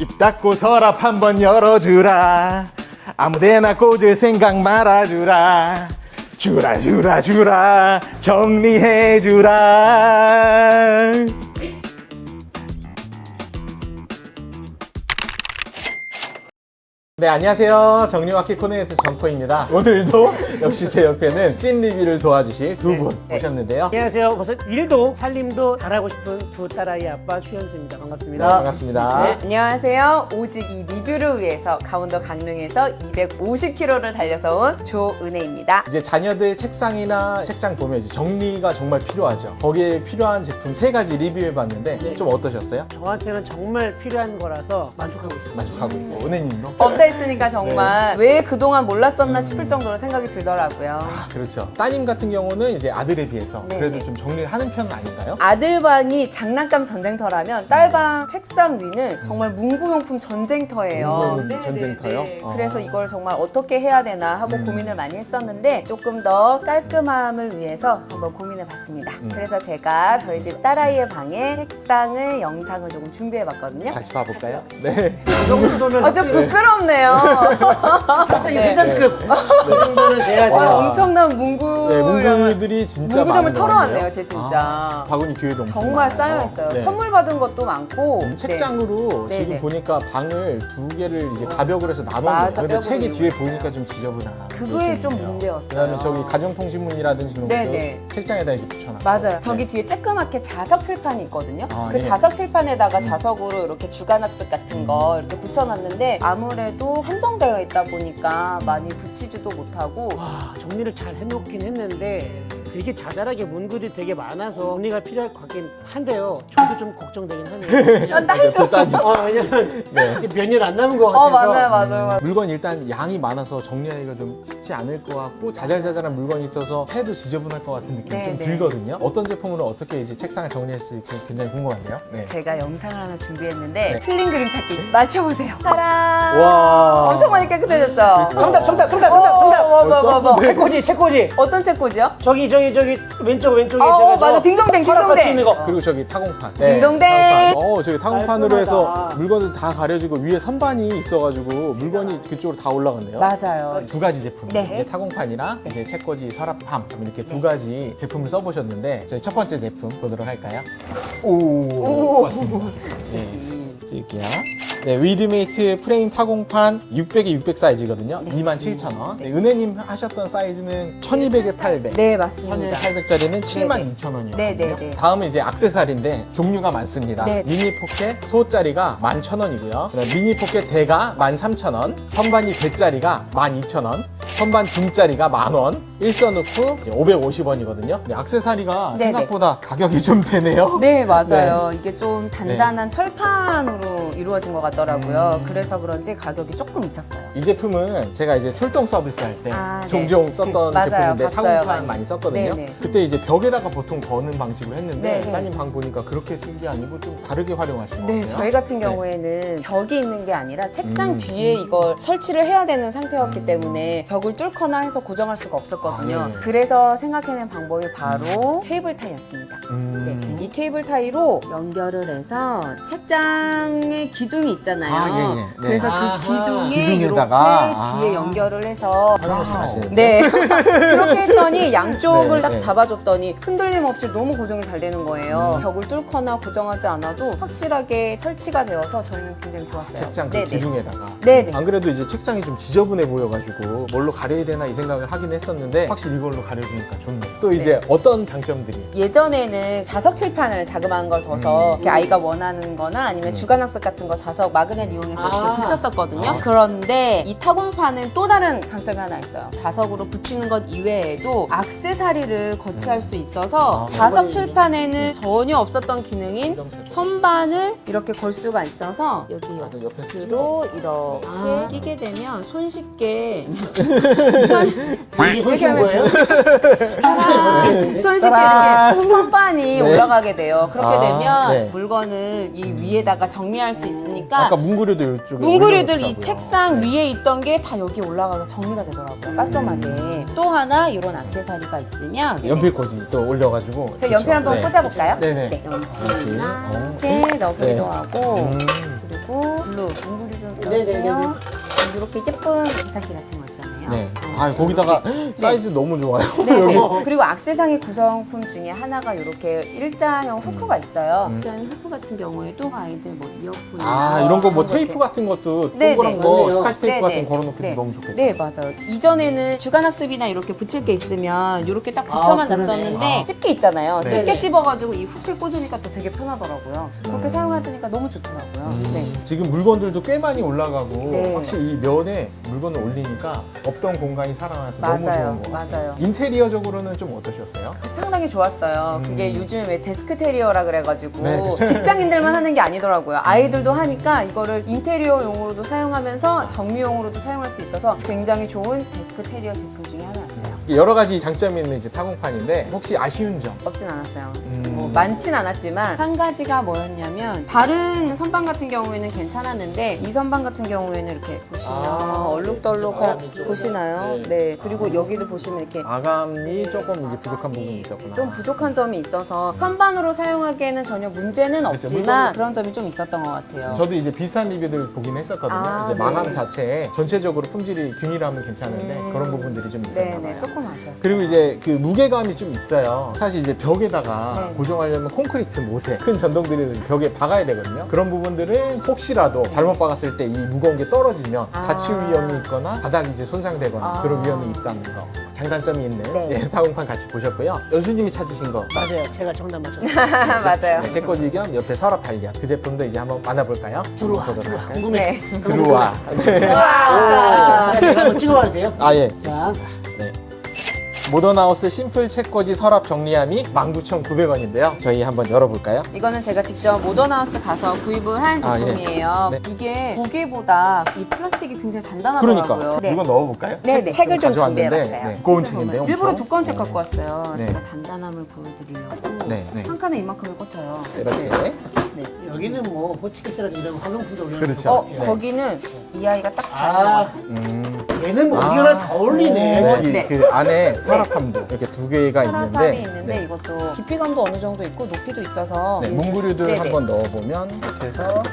입 닫고 서랍 한번 열어주라. 아무데나 꽂을 생각 말아주라. 주라 정리해주라. 네, 안녕하세요. 정리와키 코디네이터 정포입니다. 오늘도 역시 제 옆에는 찐 리뷰를 도와주실 두 분 오셨는데요. 안녕하세요. 벌써 일도 살림도 잘하고 싶은 두 딸아이 아빠 추현수입니다. 네, 반갑습니다. 반갑습니다. 네, 안녕하세요. 오직 이 리뷰를 위해서 강원도 강릉에서 250km를 달려서 온 조은혜입니다. 이제 자녀들 책상이나 책장 보면 이제 정리가 정말 필요하죠. 거기에 필요한 제품 3가지 리뷰해봤는데 네. 좀 어떠셨어요? 저한테는 정말 필요한 거라서 만족하고 있습니다. 만족하고 있고 은혜님도? 업돼 있으니까 정말 왜 그동안 몰랐었나 싶을 정도로 생각이 들더라고요. 아, 그렇죠. 따님 같은 경우는 이제 아들에 비해서 네, 그래도 네. 좀 정리를 하는 편은 아닌가요? 아들 방이 장난감 전쟁터라면 딸 방 책상 위는 정말 문구용품 전쟁터예요. 문구용품 네네네. 전쟁터요? 그래서 이걸 정말 어떻게 해야 되나 하고 고민을 많이 했었는데 조금 더 깔끔함을 위해서 한번 고민해 봤습니다. 그래서 제가 저희 집 딸아이의 방에 책상을 영상을 조금 준비해 봤거든요. 같이 봐볼까요? 네. 이 정도면 좀 부끄럽네요. 학생이 회장급 이 정도는 돼야 돼요. 와. 엄청난 문구 네, 문구들이 진짜 문구점을 많은 것 털어왔네요, 같네요. 제 진짜. 아, 바구니 교회도 엄청 정말 많아요. 쌓여있어요. 네. 선물 받은 것도 많고. 책장으로 네. 지금 네네. 보니까 방을 2개를 이제 가벽으로 해서 맞아, 나눴는데 근데 벽으로 책이 뒤에 이용해서. 보니까 좀 지저분하다. 그거에 좀 문제였어요. 그다음에 저기 가정통신문이라든지 이런 것도 네네. 책장에다 이제 붙여놨고. 맞아요. 네. 저기 뒤에 쬐끄맣게 자석 칠판이 있거든요. 아, 그 네. 자석 칠판에다가 자석으로 이렇게 주간학습 같은 거 이렇게 붙여놨는데 아무래도 한정되어 있다 보니까 많이 붙이지도 못하고 와, 정리를 잘 해놓긴 했는데 되게 자잘하게 문구들이 되게 많아서 정리가 필요할 것 같긴 한데요. 저도 좀 걱정되긴 하네요. 옆에 따지. 왜냐면 네. 이제 몇 년 안 남은 것 같아서. 맞아요. 물건 일단 양이 많아서 정리하기가 좀 쉽지 않을 것 같고 자잘자잘한 물건이 있어서 해도 지저분할 것 같은 느낌이 네, 좀 네. 들거든요. 어떤 제품으로 어떻게 이제 책상을 정리할 수 있을지 굉장히 궁금한데요. 네. 제가 영상을 하나 준비했는데 네. 틀린 그림 찾기 맞춰보세요. 따란. 와. 엄청 많이 깨끗해졌죠? 정답. 뭐. 네. 책꽂이. 어떤 책꽂이요? 저기 왼쪽에 어, 맞아. 딩동댕, 서랍 같이 있는 거. 그리고 저기 타공판. 딩동댕. 타공판. 저기 타공판으로 해서 깔끔하다. 물건을 다 가려지고 위에 선반이 있어가지고 물건이 그쪽으로 다 올라갔네요. 맞아요. 2가지 제품, 네. 이제 타공판이랑 이제 책꽂이, 서랍함 이렇게 2가지 제품을 써보셨는데 저희 첫 번째 제품 보도록 할까요? 오, 맞습니다. 지시. 찍을게요. 네, 위드메이트 프레임 타공판 600에 600 사이즈거든요. 27,000원. 네, 은혜님 하셨던 사이즈는 1200에 800. 네, 맞습니다. 12,800짜리는 72,000원이었거든요. 네네네. 다음은 이제 액세서리인데 종류가 많습니다. 네. 미니 포켓 소짜리가 11,000원이고요. 그다음 미니 포켓 대가 13,000원, 선반이 대짜리가 12,000원, 선반 중짜리가 10,000원, 일선 후프 550원이거든요. 액세서리가 네네. 생각보다 가격이 좀 되네요. 네, 맞아요. 이게 좀 단단한 철판으로 이루어진 것 같더라고요. 그래서 그런지 가격이 조금 있었어요. 이 제품은 제가 이제 출동 서비스 할 때 아, 네. 종종 썼던 맞아요. 제품인데 봤어요, 타공판 많이 썼거든요. 네네. 그때 이제 벽에다가 보통 거는 방식으로 했는데 네네. 따님 방 보니까 그렇게 쓴 게 아니고 좀 다르게 활용하신 것 네, 같아요. 저희 같은 네. 경우에는 벽이 있는 게 아니라 책장 뒤에 이걸 설치를 해야 되는 상태였기 때문에 벽을 뚫거나 해서 고정할 수가 없었거든요. 아, 네. 그래서 생각해낸 방법이 바로 케이블 타이였습니다. 음. 네, 이 케이블 타이로 연결을 해서 책장에 기둥이 있잖아요. 아, 예, 예. 네. 그래서 아하. 그 기둥에 기둥에다가. 이렇게 뒤에 연결을 해서 하시는데? 네. 그렇게 했더니 양쪽을 네, 딱 네. 잡아줬더니 흔들림 없이 너무 고정이 잘 되는 거예요. 벽을 뚫거나 고정하지 않아도 확실하게 설치가 되어서 저희는 굉장히 좋았어요. 책장 그 네네. 기둥에다가. 네네. 안 그래도 이제 책장이 좀 지저분해 보여가지고 뭘로 가려야 되나 이 생각을 하긴 했었는데 확실히 이걸로 가려주니까 좋네요. 또 이제 어떤 장점들이? 예전에는 자석 칠판을 자그마한 걸 둬서 이렇게 아이가 원하는 거나 아니면 주간학습 같은 거 자석 마그넷 이용해서 이렇게 아. 붙였었거든요. 아. 그런데 이 타공판은 또 다른 강점이 하나 있어요. 자석으로 붙이는 것 이외에도 액세서리를 거치할 수 있어서 아, 자석 칠판에는 전혀 없었던 기능인 이런 선반을 이렇게 걸 수가 있어서 여기 그 옆에 옆으로 이렇게 아. 끼게 되면 손쉽게 이게 손쉬운 거예요? 손쉽게 따란. 이렇게 선반이 네. 올라가게 돼요. 그렇게 아, 되면 네. 물건을 이 위에다가 정리할 수 있으니까 아까 문구류도 이쪽에 문구류들 이 올려놓더라고요. 책상 네. 위에 있던 게 다 여기 올라가서 정리가 되더라고요. 깔끔하게. 또 하나 이런 액세서리가 있으면 연필꽂이 또 올려가지고 제가 연필 한번 네. 꽂아볼까요? 네네. 네, 연필이나 연필. 이렇게 넣기도 네. 하고 음. 그리고 그리고 블루, 문구류 좀 네네네네. 넣어주세요. 이렇게 예쁜 계산기 같은 거 있잖아요. 네. 아, 거기다가 사이즈 너무 좋아요. 네네. 여기. 그리고 악세사리 구성품 중에 하나가 이렇게 일자형 후크가 있어요. 일자형 후크 같은 경우에도 아이들 뭐 이어폰 아, 이런 거 뭐 테이프 같은 것도 네네. 동그란 거 맞네요. 스카치 테이프 네네. 같은 거 걸어놓기도 네. 너무 좋겠다. 네, 맞아요. 이전에는 주간학습이나 이렇게 붙일 게 있으면 이렇게 딱 붙여만 그러네. 놨었는데 집게 있잖아요. 네. 집게 네. 집어가지고 이 후크에 꽂으니까 또 되게 편하더라고요. 그렇게 사용하니까 너무 좋더라고요. 네. 지금 물건들도 꽤 많이 올라가고 네. 확실히 이 면에 물건을 올리니까 없던 공간이 살아나서 너무 맞아요. 좋은 것 같아요. 맞아요. 인테리어적으로는 좀 어떠셨어요? 상당히 좋았어요. 그게 요즘에 왜 데스크 테리어라 그래가지고 네. 직장인들만 하는 게 아니더라고요. 아이들도 하니까 이거를 인테리어용으로도 사용하면서 정리용으로도 사용할 수 있어서 굉장히 좋은 데스크 테리어 제품 중에 하나였어요. 여러 가지 장점이 있는 이제 타공판인데 혹시 아쉬운 점? 없진 않았어요. 뭐 많진 않았지만 한 가지가 뭐였냐면 다른 선반 같은 경우에는 괜찮았는데 이 선반 같은 경우에는 이렇게 보시면 얼룩덜룩한 보시나요? 네. 그리고 여기도 보시면 이렇게 마감이 조금 이제 부족한 부분이 있었구나. 좀 부족한 점이 있어서 선반으로 사용하기에는 전혀 문제는 없지만 그런 점이 좀 있었던 것 같아요. 저도 이제 비슷한 리뷰들 보긴 했었거든요. 아, 이제 네. 마감 자체에 전체적으로 품질이 균일하면 괜찮은데 그런 부분들이 좀 있었나 네네, 봐요. 조금 아쉬웠어요. 그리고 이제 그 무게감이 좀 있어요. 사실 이제 벽에다가 네. 고정하려면 콘크리트 못에 큰 전동드릴을 벽에 박아야 되거든요. 그런 부분들은 혹시라도 잘못 박았을 때 이 무거운 게 떨어지면 아. 다칠 위험이 있거나 바닥이 이제 손상되거나 아. 그런 위험이 있다는 거. 장단점이 있는 네. 예, 타공판 같이 보셨고요. 연수님이 찾으신 거 맞아요. 제가 정답 맞췄어요. 맞아요. 네, 제거지 겸 옆에 서랍 발견. 그 제품도 이제 한번 만나볼까요? 들어와, 보도록 들어와. 할까요? 궁금해. 네. 들어와. 네. 아, 제가 한번 찍어봐도 돼요? 아, 예. 자, 네. 모던하우스 심플 책꽂이 서랍 정리함이 19,900원인데요. 저희 한번 열어볼까요? 이거는 제가 직접 모던하우스 가서 구입을 한 아, 예. 제품이에요. 네. 이게 보기보다 이 플라스틱이 굉장히 단단하더라고요. 그러니까 네. 이건 넣어볼까요? 네, 네. 책을 좀 가져왔는데, 준비해봤어요. 네, 두꺼운 책을 책인데요. 보면 일부러 엄청? 두꺼운 책 갖고 왔어요. 네. 제가 단단함을 보여드리려고 네, 네. 한 칸에 이만큼을 꽂혀요. 이렇게. 네. 여기는 뭐 호치키스라든 이런 화장품도 올려놓은 그렇죠. 것 같아요. 거기는 이 아이가 딱 잘 아, 나와요. 얘는 뭐 어디가 다 어울리네. 여기 네. 그 안에 서랍함도 이렇게 두 개가 서랍함이 있는데, 있는데 네. 이것도 깊이감도 어느 정도 있고 높이도 있어서 네, 문구류들 네네. 한번 넣어보면 이렇게 해서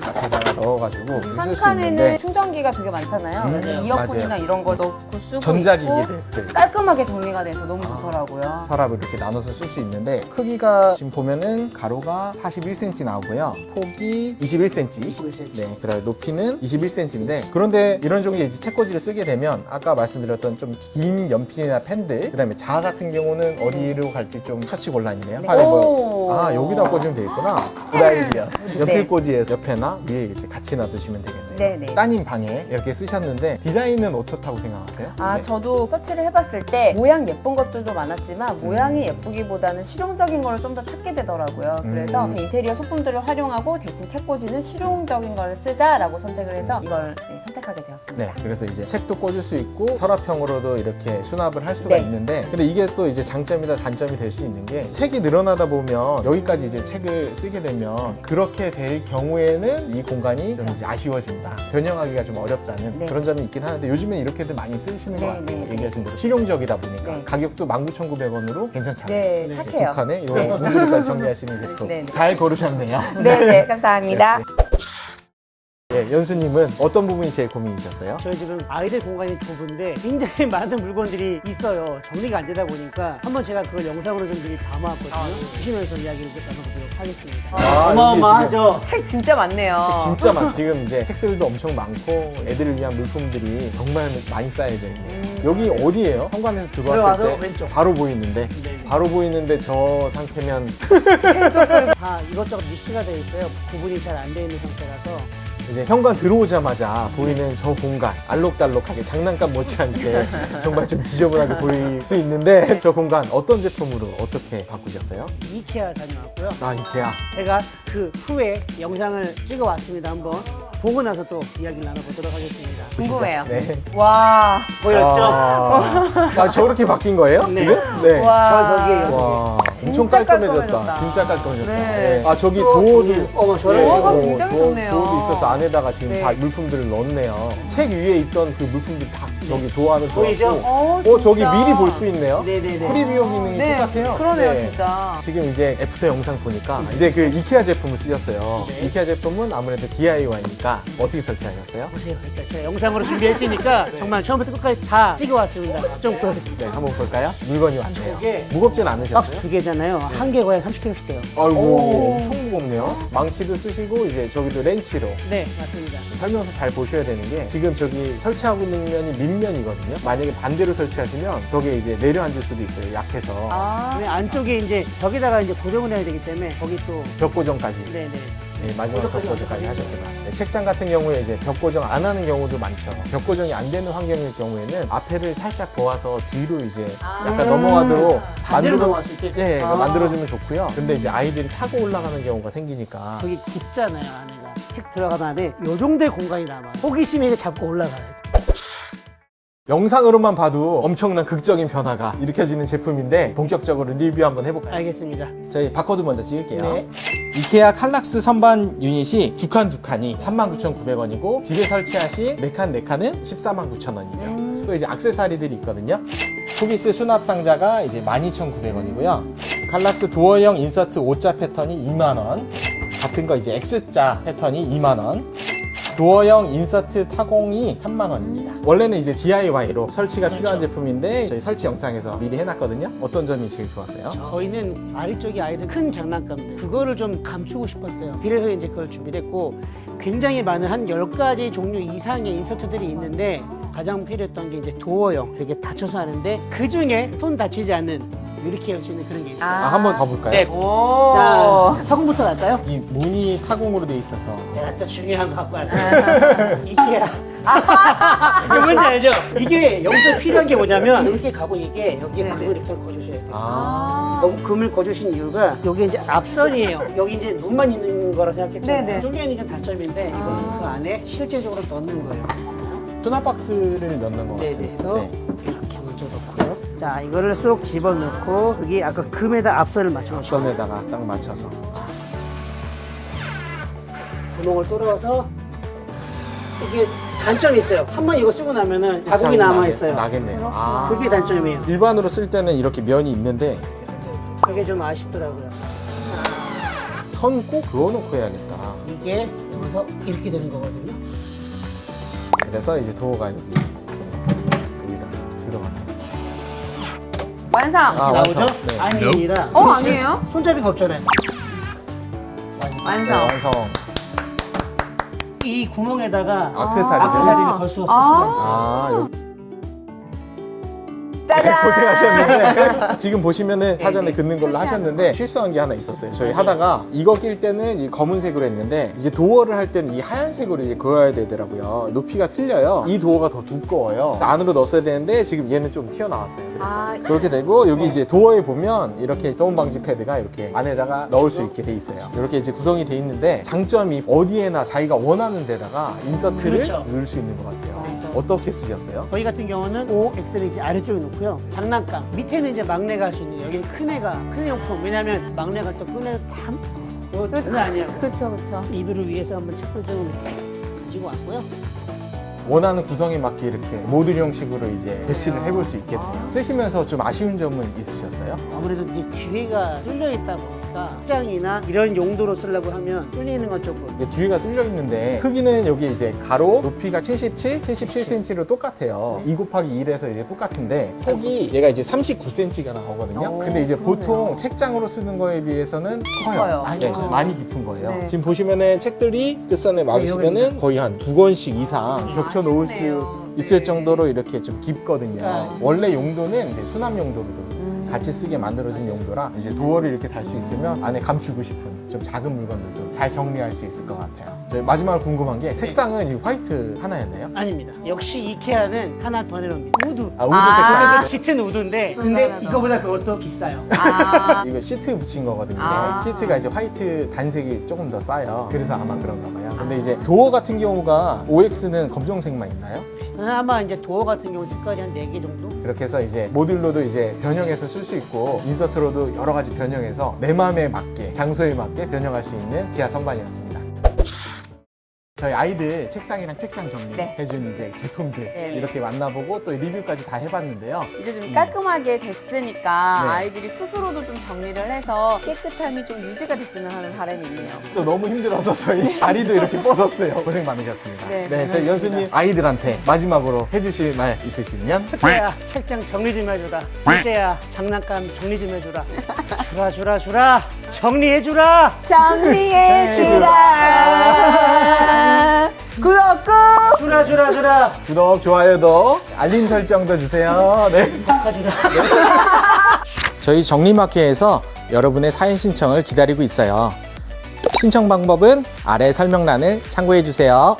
앞에다가 넣어가지고 한 쓸 수 칸에는 있는데 충전기가 되게 많잖아요. 그래서 맞아요. 이어폰이나 맞아요. 이런 거 넣고 쓰고 있고 전자기기들 깔끔하게 정리가 돼서 너무 좋더라고요. 서랍을 이렇게 나눠서 쓸 수 있는데 크기가 지금 보면은 가로가 41cm 나오고요. 폭이 21cm. 21cm. 네, 그다음에 높이는 21cm인데 그런데 이런 종류의 이제 책꽂이를 쓰게 되면 아까 말씀드렸던 좀 긴 연필이나 펜들 그다음에 자 같은 경우는 어디로 갈지 좀 처치 곤란이네요. 네. 판에 오. 아 여기다 꽂으면 되겠구나. 그 아이디어. 네. 연필꽂이에서 옆에나 위에 이제 같이 놔두시면 되겠네요. 네네. 따님 방에 이렇게 쓰셨는데 디자인은 어떻다고 생각하세요? 아, 네. 저도 서치를 해봤을 때 모양 예쁜 것들도 많았지만 모양이 예쁘기보다는 실용적인 걸 좀 더 찾게 되더라고요. 그래서 그 인테리어 소품들을 활용하고 대신 책꽂이는 실용적인 걸 쓰자라고 선택을 해서 이걸 선택하게 되었습니다. 네, 그래서 이제 책도 꽂을 수 있고 서랍형으로도 이렇게 수납을 할 수가 네. 있는데 근데 이게 또 이제 장점이다 단점이 될 수 있는 게 책이 늘어나다 보면 여기까지 이제 책을 쓰게 되면 그렇게 될 경우에는 이 공간이 좀 이제 아쉬워진다. 변형하기가 좀 어렵다는 네. 그런 점이 있긴 하는데 요즘엔 이렇게들 많이 쓰시는 것 네, 같아요. 네, 네. 얘기하신 대로 실용적이다 보니까 네. 가격도 19,900원으로 괜찮잖아요. 네, 네. 착해요. 두 칸에 이거 네. 문구류까지 정리하시는 제품 네, 네. 잘 고르셨네요. 네, 감사합니다. 예, 연수님은 어떤 부분이 제일 고민이셨어요? 저희 지금 아이들 공간이 좁은데 굉장히 많은 물건들이 있어요. 정리가 안 되다 보니까 한번 제가 그걸 영상으로 좀 미리 담아왔거든요. 보시면서 이야기를 좀 나눠보도록 하겠습니다. 아, 어마어마하죠? 책 진짜 많네요. 책 진짜 많. 지금 이제 책들도 엄청 많고 애들을 위한 물품들이 정말 많이 쌓여져 있네요. 여기 어디예요? 현관에서 들어왔을 들어와서 때 왼쪽. 바로 보이는데 네. 바로 보이는데 저 상태면 다 이것저것 믹스가 되어 있어요. 구분이 잘 안 돼 있는 상태라서. 이제 현관 들어오자마자 보이는 저 공간 알록달록하게 장난감 못지않게 정말 좀 지저분하게 보일 수 있는데 저 공간 어떤 제품으로 어떻게 바꾸셨어요? 이케아 다녀왔고요. 아 이케아. 제가 그 후에 영상을 찍어 왔습니다. 한번 보고 나서 또 이야기를 나눠보도록 하겠습니다. 궁금해요. 네. 와. 보였죠? 아, 저렇게 바뀐 거예요? 네. 지금? 네. 와. 저기에요. 와, 엄청 진짜 깔끔해졌다. 깔끔해졌다. 진짜 깔끔해졌다. 네. 네. 아, 저기 도어도. 저런 도어가 식으로. 굉장히 좋네요. 도어도 있어서 안에다가 지금 네. 다 물품들을 넣었네요. 책 위에 있던 그 물품들이 다 저기 도어 안에 보이죠? 들어갔고. 저기 진짜. 미리 볼 수 있네요. 네네네. 프리뷰어 기능이 네, 똑같아요. 그러네요, 네. 진짜. 지금 이제 애프터 영상 보니까 이제 그 이케아 제품을 쓰셨어요. 네. 이케아 제품은 아무래도 DIY니까 어떻게 설치하셨어요? 보세요. 일단 제가 영상으로 준비했으니까 정말 처음부터 끝까지 다 찍어왔습니다. 좀 보여드릴게요. 네, 한번 볼까요? 물건이 왔네요. 이게 무겁진 박스 않으셨어요? 2개잖아요. 한 개 거의 30kg씩 돼요. 아이고, 오. 엄청 무겁네요. 망치도 쓰시고 이제 저기도 렌치로. 네, 맞습니다. 설명서 잘 보셔야 되는 게 지금 저기 설치하고 있는 면이 밑면이거든요. 만약에 반대로 설치하시면 저게 이제 내려앉을 수도 있어요. 약해서. 아. 왜 안쪽에 이제 벽에다가 이제 고정을 해야 되기 때문에 거기 또 벽 고정까지. 네네. 네, 마지막 벽 고정까지 고정까지 하셨구나. 하셨구나. 네, 책장 같은 경우에 이제 벽 고정 안 하는 경우도 많죠. 벽 고정이 안 되는 환경일 경우에는 앞에를 살짝 도와서 뒤로 이제 약간 넘어가도록 반대로 만들어- 넘어갈 수 있게. 네, 아. 만들어주면 좋고요. 근데 이제 아이들이 타고 올라가는 경우가 생기니까 거기 깊잖아요, 안에가. 책 들어가면 안에 요 정도의 공간이 남아요. 호기심에 이게 잡고 올라가야죠. 영상으로만 봐도 엄청난 극적인 변화가 일으켜지는 제품인데 본격적으로 리뷰 한번 해볼까요? 알겠습니다. 저희 바코드 먼저 찍을게요. 네. 이케아 칼락스 선반 유닛이 두 칸이 39,900원이고 집에 설치하신 4칸은 149,000원이죠. 또 이제 액세서리들이 있거든요. 후기스 수납 상자가 이제 12,900원이고요. 칼락스 도어형 인서트 O자 패턴이 2만원. 같은 거 이제 X자 패턴이 2만원. 도어형 인서트 타공이 3만원입니다. 원래는 이제 DIY로 설치가 필요한 제품인데 저희 설치 영상에서 미리 해놨거든요. 어떤 점이 제일 좋았어요? 저희는 아래쪽에 아이들 큰 장난감들 그거를 좀 감추고 싶었어요. 그래서 이제 그걸 준비했고 굉장히 많은 한 10가지 종류 이상의 인서트들이 있는데 가장 필요했던 게 이제 도어형 이렇게 닫혀서 하는데 그 중에 손 다치지 않는 이렇게 할 수 있는 그런 게 있어요. 한번 더 볼까요? 네. 오. 자, 타공부터 갈까요? 이 문이 타공으로 돼 있어서 내가 또 중요한 거 갖고 왔어요. 이케아. 이게 뭔지 알죠? 이게 여기서 필요한 게 뭐냐면 이렇게 가고 이게 여기에 네네. 금을 이렇게 거주셔야 돼요. 아, 여기 금을 거주신 이유가 여기 이제 앞선이에요. 여기 이제 문만 있는 거라 생각했잖아요. 네네. 뚫려있는 단점인데 이거는 그 안에 실제적으로 넣는 거예요. 수납 박스를 넣는 것 같아요. 네네. 그래서 이렇게 먼저 넣고요. 자, 이거를 쏙 집어넣고 여기 아까 금에다 앞선을 맞춰놓죠. 앞선에다가 딱 맞춰서. 구멍을 뚫어서 이게 단점이 있어요. 한 번 이거 쓰고 나면은 자국이 이상이 남아있어요. 나겠네요. 아, 그게 단점이에요. 일반으로 쓸 때는 이렇게 면이 있는데 그게 좀 아쉽더라고요. 선 꼭 그어놓고 해야겠다. 이게 여기서 이렇게 되는 거거든요. 그래서 이제 도어가 여기 여기다 이렇게 들어가네요. 완성. 아, 나오죠? 완성. 네. 아닙니다. 아니에요? 손잡이가 없잖아요. 네, 완성. 완성. 이 구멍에다가 액세서리를. 액세서리를 걸 수가 있어요. 아, 여기 짜잔. 고생하셨는데 지금 보시면은 사전에 네. 긋는 걸로 표시하는 하셨는데 실수한 게 하나 있었어요. 저희 하다가 이거 낄 때는 이 검은색으로 했는데 이제 도어를 할 때는 이 하얀색으로 이제 그어야 되더라고요. 높이가 틀려요. 이 도어가 더 두꺼워요. 안으로 넣었어야 되는데 지금 얘는 좀 튀어나왔어요. 그래서 아. 그렇게 되고 여기 이제 도어에 보면 이렇게 소음 방지 패드가 이렇게 안에다가 넣을 수 있게 돼 있어요. 이렇게 이제 구성이 돼 있는데 장점이 어디에나 자기가 원하는 데다가 인서트를 그렇죠. 넣을 수 있는 것 같아요. 맞아. 어떻게 쓰셨어요? 저희 같은 경우는 OX를 이제 아래쪽에 놓고요. 장난감. 밑에는 이제 막내가 할 수 있는, 여기는 큰 용품. 왜냐면 막내가 또 꺼내서 다, 이거 장난 아니에요. 그쵸, 그쵸. 리뷰를 위해서 한번 책도 좀 가지고 왔고요. 원하는 구성에 맞게 이렇게 모듈 형식으로 이제 배치를 해볼 수 있겠네요. 쓰시면서 좀 아쉬운 점은 있으셨어요? 아무래도 이제 뒤에가 뚫려 있다 보니까 직장이나 이런 용도로 쓰려고 하면 뚫리는 건 조금. 이제 뒤에가 뚫려 있는데 크기는 여기 이제 가로 높이가 77cm로 똑같아요. 2 곱하기 1에서 이게 똑같은데 폭이 얘가 이제 39cm가 나오거든요. 오, 근데 이제 그러네요. 보통 책장으로 쓰는 거에 비해서는 커요. 깊어요. 네, 아. 많이 깊은 거예요. 네. 지금 보시면은 책들이 끝선에 막으시면은 여기입니다. 거의 한 2권씩 이상 겹쳐 놓을 수 아쉽네요. 있을 네. 정도로 이렇게 좀 깊거든요. 네. 원래 용도는 이제 수납 용도로 같이 쓰게 만들어진 용도라 이제 도어를 이렇게 달 수 있으면 안에 감추고 싶은 좀 작은 물건들도 잘 정리할 수 있을 것 같아요. 저희 마지막으로 궁금한 게 색상은 이 화이트 하나였네요? 아닙니다. 역시 이케아는 하나 더 내놓습니다. 우드. 우드 아, 색상. 짙은 우드인데 근데 맞아. 이거보다 그것도 비싸요. 아, 이거 시트 붙인 거거든요. 아. 시트가 이제 화이트 단색이 조금 더 싸요. 그래서 아마 그런가 봐요. 근데 이제 도어 같은 경우가 OX는 검정색만 있나요? 아마 이제 도어 같은 경우 색깔이 한 4개 정도? 그렇게 해서 이제 모듈로도 이제 변형해서 쓸 수 있고 인서트로도 여러 가지 변형해서 내 마음에 맞게 장소에 맞게 변형할 수 있는 기아 선반이었습니다. 저희 아이들 책상이랑 책장 정리해준 이제 제품들 네. 이렇게 만나보고 또 리뷰까지 다 해봤는데요. 이제 좀 깔끔하게 됐으니까 네. 아이들이 스스로도 좀 정리를 해서 깨끗함이 좀 유지가 됐으면 하는 바람이 있네요. 또 너무 힘들어서 저희 다리도 이렇게 뻗었어요. 고생 많으셨습니다. 네, 저희 고생하셨습니다. 연수님 아이들한테 마지막으로 해주실 말 있으시면 첫째야 책장 정리 좀 해주라. 둘째야 장난감 정리 좀 해주라. 주라 정리해주라. 정리해주라. 구독 꾹! 주라. 구독, 좋아요도 알림 설정도 주세요. 네. 바꿔주라. 저희 정리마켓에서 여러분의 사연 신청을 기다리고 있어요. 신청 방법은 아래 설명란을 참고해 주세요.